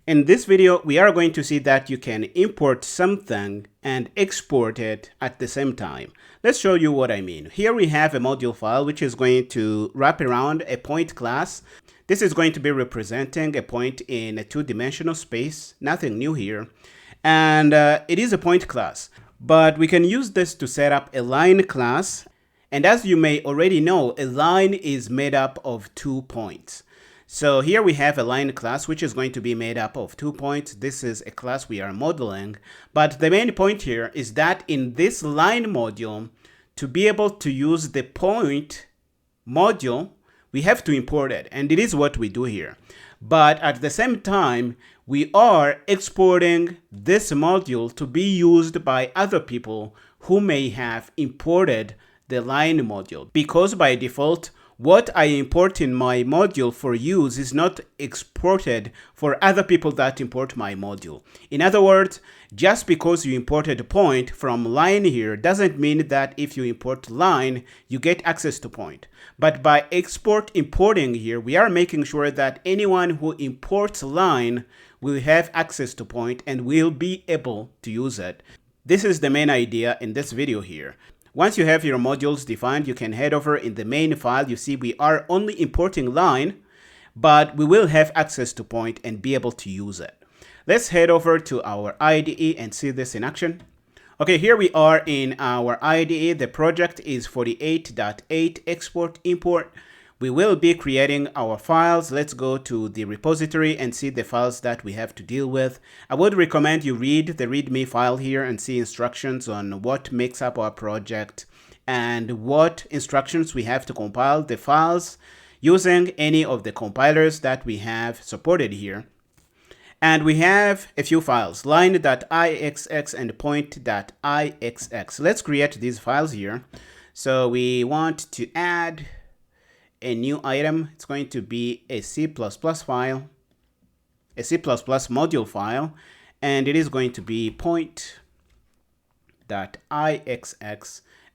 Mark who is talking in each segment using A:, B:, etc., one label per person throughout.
A: In this video, we are going to see that you can import something and export it at the same time. Let's show you what I mean. Here we have a module file which is going to wrap around a point class. This is going to be representing a point in a two-dimensional space, nothing new here. And it is a point class, but we can use this to set up a line class. And as you may already know, a line is made up of 2 points. So here we have a line class which is going to be made up of 2 points. This is a class we are modeling, but the main point here is that in this line module, to be able to use the point module, we have to import it, and it is what we do here. But at the same time, we are exporting this module to be used by other people who may have imported the line module, because by default, what I import in my module for use is not exported for other people that import my module. In other words, just because you imported a point from line here doesn't mean that if you import line, you get access to point. But by importing here, we are making sure that anyone who imports line will have access to point and will be able to use it. This is the main idea in this video here. Once you have your modules defined, you can head over in the main file. You see we are only importing line, but we will have access to point and be able to use it. Let's head over to our IDE and see this in action. Okay, here we are in our IDE. The project is 48.8 export import. We will be creating our files. Let's go to the repository and see the files that we have to deal with. I would recommend you read the README file here and see instructions on what makes up our project and what instructions we have to compile the files using any of the compilers that we have supported here. And we have a few files, line.ixx and point.ixx. Let's create these files here. So we want to add a new item. It's going to be a C++ file, a C++ module file, and it is going to be point.ixx,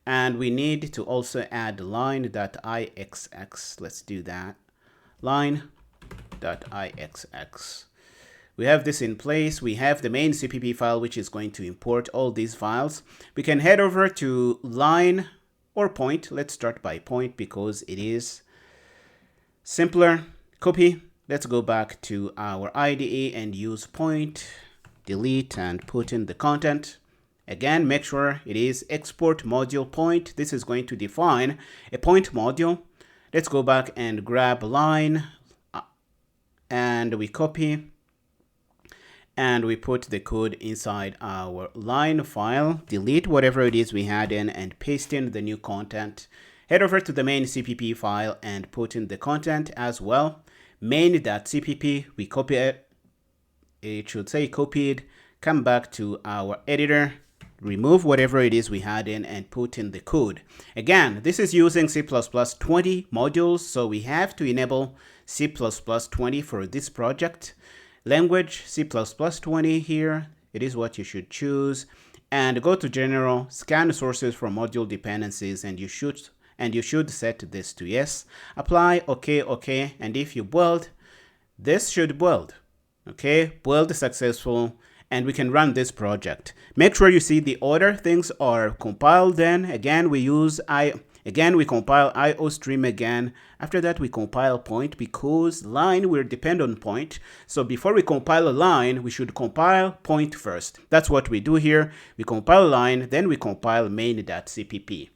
A: and we need to also add line.ixx. Let's do that. Line.ixx. We have this in place. We have the main CPP file which is going to import all these files. We can head over to line or point. Let's start by point because it is simpler. Copy. Let's go back to our IDE and use point, delete, and put in the content. Again, make sure it is export module point. This is going to define a point module. Let's go back and grab line, and we copy, and we put the code inside our line file, delete whatever it is we had in, and paste in the new content. Head over to the main CPP file and put in the content as well. Main.cpp, we copy it. It should say copied. Come back to our editor, remove whatever it is we had in, and put in the code. Again, this is using C++ 20 modules, so we have to enable C++ 20 for this project. Language, C++ 20 here. It is what you should choose. And go to General, scan sources for module dependencies, and you should set this to yes. Apply, okay, and if you build, this should build. Okay, build successful, and we can run this project. Make sure you see the order things are compiled. Then again, we compile IOStream again. After that, we compile point because line will depend on point. So before we compile a line, we should compile point first. That's what we do here. We compile line, then we compile main.cpp.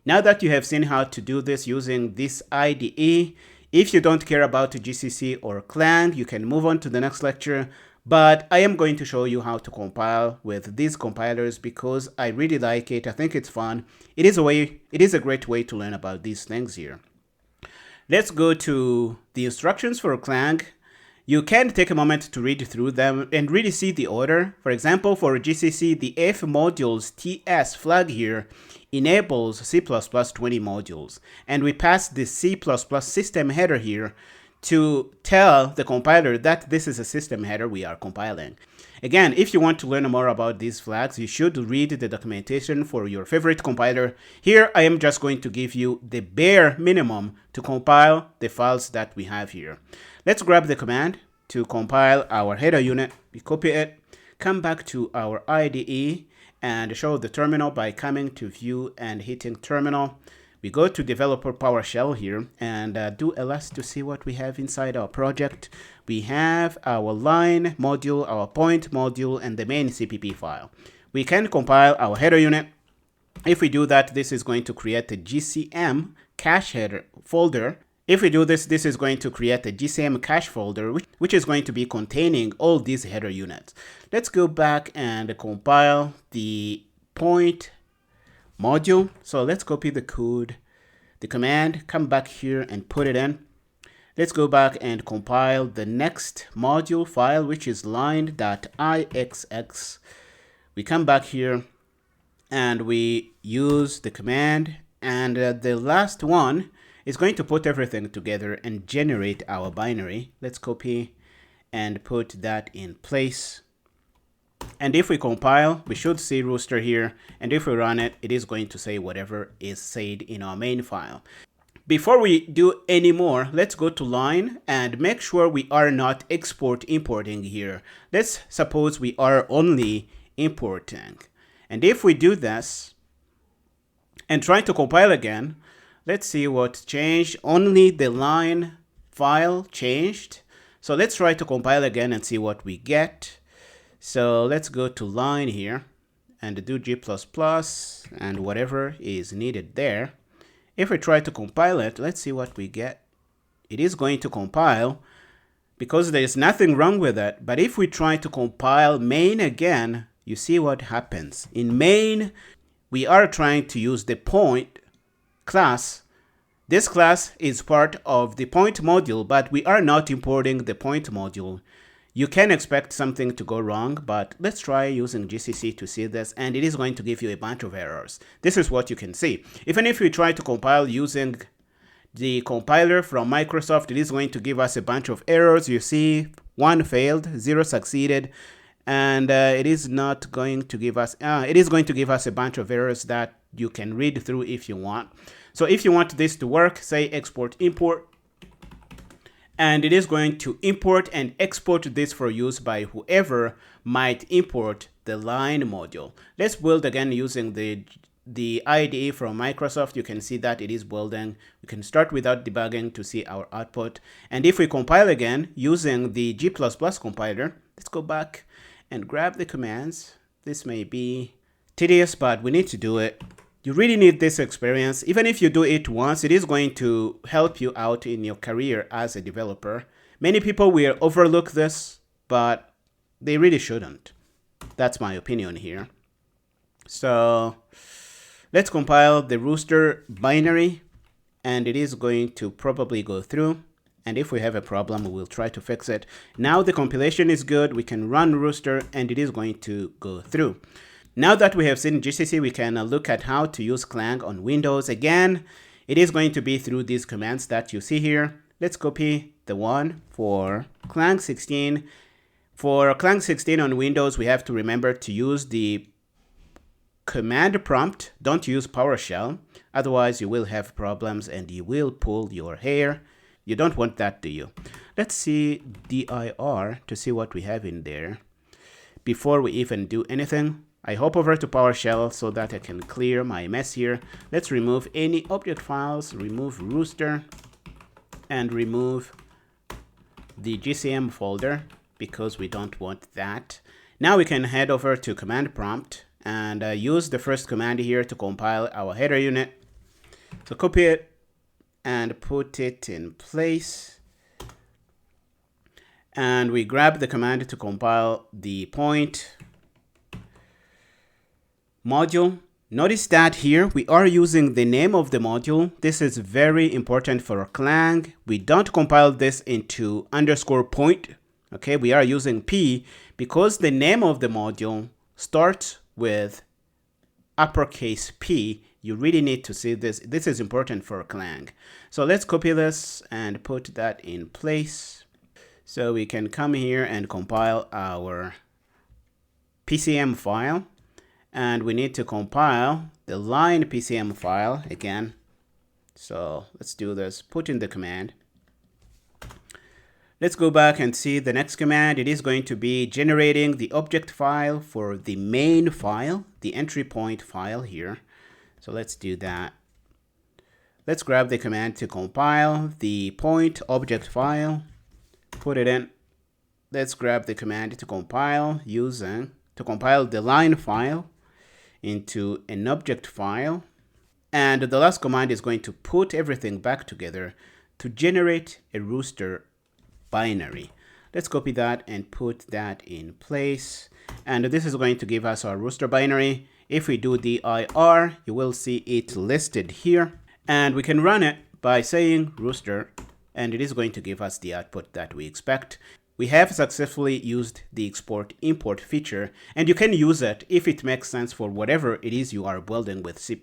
A: Now that you have seen how to do this using this IDE, if you don't care about GCC or Clang, you can move on to the next lecture. But I am going to show you how to compile with these compilers because I really like it. I think it's fun. It is a great way to learn about these things here. Let's go to the instructions for Clang. You can take a moment to read through them and really see the order. For example, for GCC, the F modules TS flag here enables C++ 20 modules. And we pass the C++ system header here to tell the compiler that this is a system header we are compiling. Again, if you want to learn more about these flags, you should read the documentation for your favorite compiler. Here, I am just going to give you the bare minimum to compile the files that we have here. Let's grab the command to compile our header unit. We copy it, come back to our IDE and show the terminal by coming to view and hitting terminal. We go to developer PowerShell here and do ls to see what we have inside our project. We have our line module, our point module, and the main CPP file. We can compile our header unit. If we do that, this is going to create a GCM cache header folder. If we do this, this is going to create a GCM cache folder, which is going to be containing all these header units. Let's go back and compile the point module. So let's copy the code, the command, come back here and put it in. Let's go back and compile the next module file, which is line.ixx. We come back here and we use the command, and the last one is going to put everything together and generate our binary. Let's copy and put that in place. And if we compile, we should see rooster here. And if we run it, it is going to say whatever is said in our main file. Before we do any more, let's go to line and make sure we are not importing here. Let's suppose we are only importing. And if we do this and try to compile again, let's see what changed. Only the line file changed. So let's try to compile again and see what we get. So let's go to line here and do G++ and whatever is needed there. If we try to compile it, let's see what we get. It is going to compile because there is nothing wrong with it. But if we try to compile main again, you see what happens. In main, we are trying to use the point class. This class is part of the point module, but we are not importing the point module. You can expect something to go wrong, but let's try using GCC to see this, and it is going to give you a bunch of errors. This is what you can see. Even if we try to compile using the compiler from Microsoft, it is going to give us a bunch of errors. You see 1 failed, 0 succeeded, and it is not going to give us, it is going to give us a bunch of errors that you can read through if you want. So if you want this to work, say export import, and it is going to import and export this for use by whoever might import the line module. Let's build again using the IDE from Microsoft. You can see that it is building. We can start without debugging to see our output. And if we compile again using the G++ compiler, let's go back and grab the commands. This may be tedious, but we need to do it. You really need this experience. Even if you do it once, it is going to help you out in your career as a developer. Many people will overlook this, but they really shouldn't. That's my opinion here. So let's compile the rooster binary, and it is going to probably go through. And if we have a problem, we'll try to fix it. Now the compilation is good. We can run rooster, and it is going to go through. Now that we have seen GCC, we can look at how to use Clang on Windows. Again, it is going to be through these commands that you see here. Let's copy the one for Clang 16. For Clang 16 on Windows, we have to remember to use the command prompt. Don't use PowerShell. Otherwise, you will have problems and you will pull your hair. You don't want that, do you? Let's see dir to see what we have in there before we even do anything. I hop over to PowerShell so that I can clear my mess here. Let's remove any object files, remove rooster, and remove the GCM folder because we don't want that. Now we can head over to command prompt and use the first command here to compile our header unit. So copy it and put it in place. And we grab the command to compile the point module. Notice that here we are using the name of the module. This is very important for Clang. We don't compile this into _point. Okay, we are using P because the name of the module starts with uppercase P. You really need to see this. This is important for Clang. So let's copy this and put that in place. So we can come here and compile our PCM file. And we need to compile the line PCM file again. So let's do this. Put in the command. Let's go back and see the next command. It is going to be generating the object file for the main file, the entry point file here. So let's do that. Let's grab the command to compile the point object file, put it in. Let's grab the command to compile the line file into an object file. And the last command is going to put everything back together to generate a rooster binary. Let's copy that and put that in place. And this is going to give us our rooster binary. If we do dir, you will see it listed here. And we can run it by saying rooster, and it is going to give us the output that we expect. We have successfully used the export import feature, and you can use it if it makes sense for whatever it is you are building with C++.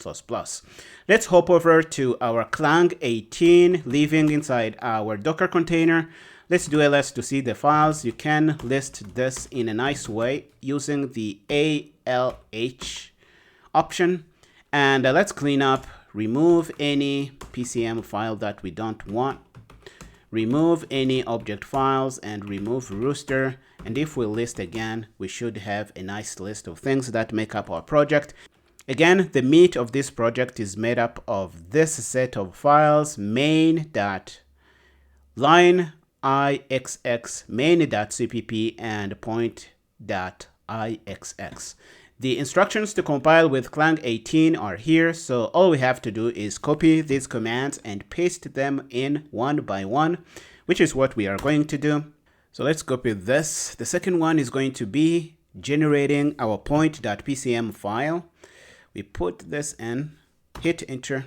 A: Let's hop over to our Clang18 living inside our Docker container. Let's do ls to see the files. You can list this in a nice way using the ALH option. And let's clean up, remove any PCM file that we don't want, remove any object files, and remove rooster. And if we list again, we should have a nice list of things that make up our project. Again, the meat of this project is made up of this set of files, main.line ixx, main.cpp, and point.ixx. The instructions to compile with Clang18 are here, so all we have to do is copy these commands and paste them in one by one, which is what we are going to do. So let's copy this. The second one is going to be generating our point.pcm file. We put this in, hit enter.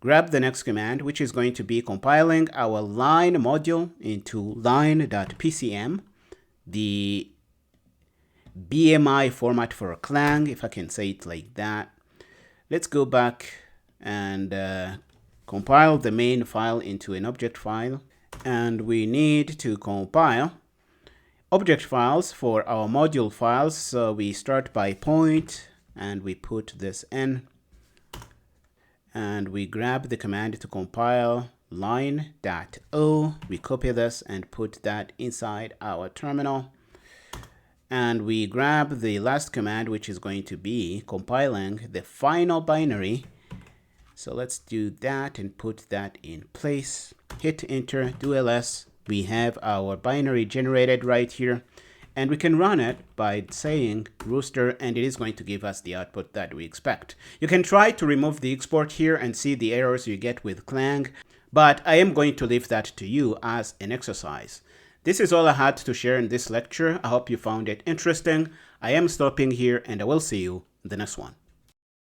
A: Grab the next command, which is going to be compiling our line module into line.pcm, the BMI format for Clang, if I can say it like that. Let's go back and compile the main file into an object file. And we need to compile object files for our module files. So we start by point and we put this in. And we grab the command to compile line.o. We copy this and put that inside our terminal. And we grab the last command, which is going to be compiling the final binary. So let's do that and put that in place. Hit enter, do ls. We have our binary generated right here. And we can run it by saying rooster, and it is going to give us the output that we expect. You can try to remove the export here and see the errors you get with Clang, but I am going to leave that to you as an exercise. This is all I had to share in this lecture. I hope you found it interesting. I am stopping here, and I will see you in the next one.